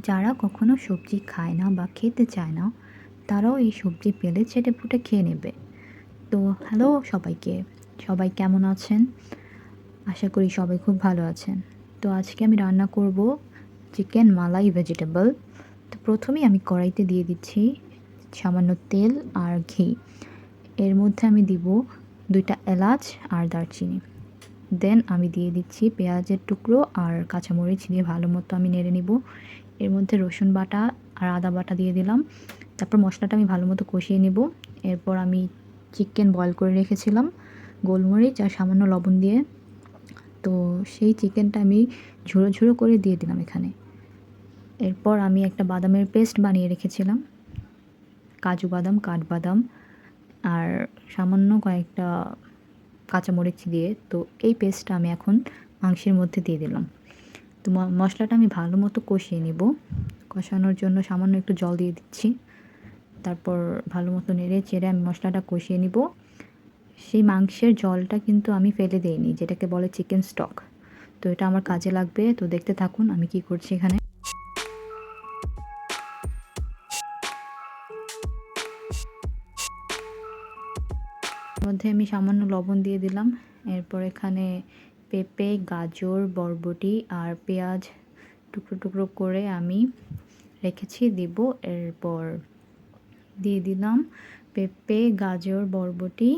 যারা কখনো সবজি খায় না বা খেতে চায় না, তারাও এই সবজি পেলে চেটেপুটে খেয়ে নেবে। তো হ্যালো সবাইকে, সবাই কেমন আছেন? আশা করি সবাই খুব ভালো আছেন। তো আজকে আমি রান্না করব চিকেন মালাই ভেজিটেবল। তো প্রথমেই আমি কড়াইতে দিয়ে দিচ্ছি সামান্য তেল আর ঘি। এর মধ্যে আমি দিব ২ টা এলাচ আর দারচিনি। দেন আমি দিয়ে দিচ্ছি পেঁয়াজের টুকরো আর কাঁচামরিচ দিয়ে ভালো মতো আমি নেড়ে নিব। এর মধ্যে রসুন বাটা আর আদা বাটা দিয়ে দিলাম। তারপর মশলাটা আমি ভালো মতো কষিয়ে নিব। এরপর আমি চিকেন বয়েল করে রেখেছিলাম গোলমরিচ আর সামান্য লবণ দিয়ে। তো সেই চিকেনটা আমি ঝুরো, ঝুরো করে দিয়ে দিলাম এখানে। এরপর আমি একটা বাদামের পেস্ট বানিয়ে রেখেছিলাম। কাজু বাদাম, কাঠবাদাম আর সামান্য কয়েকটা কাঁচামরিচ দিয়ে। তো এই পেস্টটা আমি এখন মাংসের মধ্যে দিয়ে দিলাম। তো মশলাটা আমি ভালো মতো কষিয়ে নিব। কষানোর জন্য সামান্য একটু জল দিয়ে দিচ্ছি। তারপর ভালো মতো নেড়ে চেড়ে আমি মশলাটা কষিয়ে নিব। সেই মাংসের জলটা কিন্তু আমি ফেলে দেইনি, যেটাকে বলে চিকেন স্টক। তো এটা আমার কাজে লাগবে। তো দেখতে থাকুন আমি কি করছি এখানে। মধ্যে আমি সামান্য লবণ দিয়ে দিলাম। এরপর এখানে পেঁপে, গাজর, বরবটি আর পেঁয়াজ টুকরো, টুকরো করে আমি রেখেছি দিব। এরপর দিয়ে দিলাম পেঁপে, গাজর, বরবটি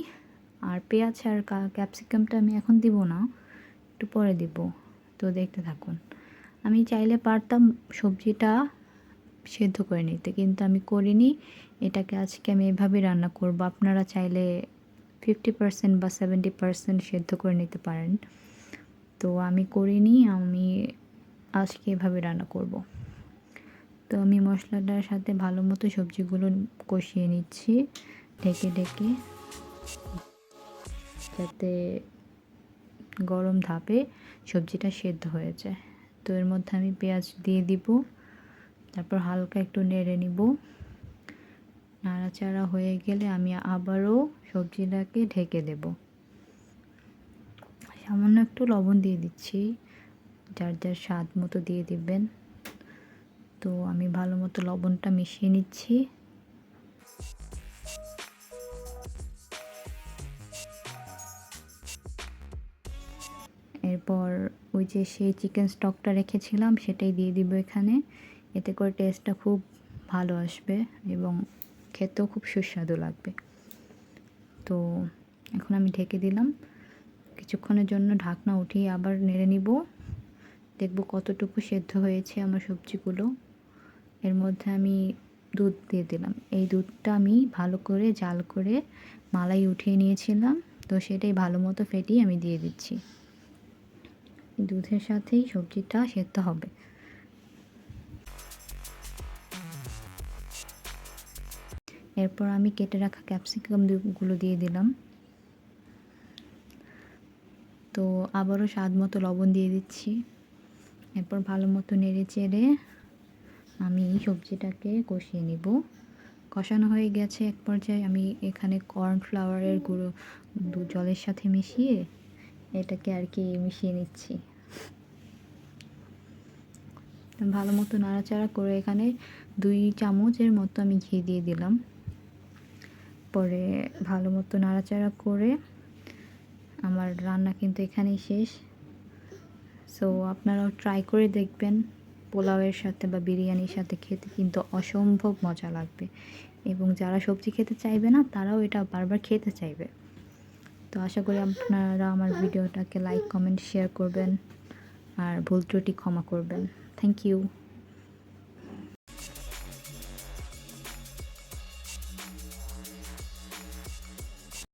আর পেঁয়াজ আর ক্যাপসিকামটা আমি এখন দিব না, একটু পরে দিব। তো দেখতে থাকুন। আমি চাইলে পারতাম সবজিটা সেদ্ধ করে নিতে, কিন্তু আমি করিনি। এটাকে আজকে আমি এভাবেই রান্না করব। আপনারা চাইলে 50% বা 70% সেদ্ধ করে নিতে পারেন। তো আমি করিনি, আমি আজকে এভাবে রান্না করব। তো আমি মশলাটার সাথে ভালো মতো সবজিগুলো কষিয়ে নিচ্ছি ঢেকে ঢেকে, যাতে গরম ধাপে সবজিটা সেদ্ধ হয়ে যায়। তো এর মধ্যে আমি পেঁয়াজ দিয়ে দিব। তারপর হালকা একটু নেড়ে নিব। নাড়াচাড়া হয়ে গেলে আমি আবারও সবজিটাকে ঢেকে দেব। সামান্য একটু লবণ দিয়ে দিচ্ছি, যার যার স্বাদ মতো দিয়ে দিবেন। তো আমি ভালো মতো লবণটা মিশিয়ে নিচ্ছি। এরপর ওই যে সেই চিকেন স্টকটা রেখেছিলাম সেটাই দিয়ে দিব এখানে। এতে করে টেস্টটা খুব ভালো আসবে এবং খেতেও খুব সুস্বাদু লাগবে। তো এখন আমি ঢেকে দিলাম। কিছুক্ষণের জন্য ঢাকনা উঠিয়ে আবার নেড়ে নিব। দেখব কতটুকু সেদ্ধ হয়েছে আমার সবজিগুলো। এর মধ্যে আমি দুধ দিয়ে দিলাম। এই দুধটা আমি ভালো করে জাল করে মালাই উঠিয়ে নিয়েছিলাম। তো সেটাই ভালো মতো ফেটিয়ে আমি দিয়ে দিচ্ছি। দুধের সাথেই সবজিটা সেদ্ধ হবে। এরপর আমি কেটে রাখা ক্যাপসিকাম গুলো দিয়ে দিলাম। তো আবারও স্বাদ মতো লবণ দিয়ে দিচ্ছি। এরপর ভালো মতো নেড়ে চেড়ে আমি সবজিটাকে কষিয়ে নিব। কষানো হয়ে গেছে এক পর্যায়ে আমি এখানে কর্নফ্লাওয়ারের গুঁড়ো জলের সাথে মিশিয়ে এটাকে আর কি মিশিয়ে নিচ্ছি। ভালো মতো নাড়াচাড়া করে এখানে 2 চামচের মতো আমি ঘি দিয়ে দিলাম। পরে ভালো মতো নাড়াচাড়া করে আমার রান্না কিন্তু এখানেই শেষ। সো আপনারাও ট্রাই করে দেখবেন। পোলাওয়ের সাথে বা বিরিয়ানির সাথে খেতে কিন্তু অসম্ভব মজা লাগবে, এবং যারা সবজি খেতে চাইবে না তারাও এটা বারবার খেতে চাইবে। তো আশা করি আপনারা আমার ভিডিওটাকে লাইক, কমেন্ট, শেয়ার করবেন আর ভুল ত্রুটি ক্ষমা করবেন। Thank you.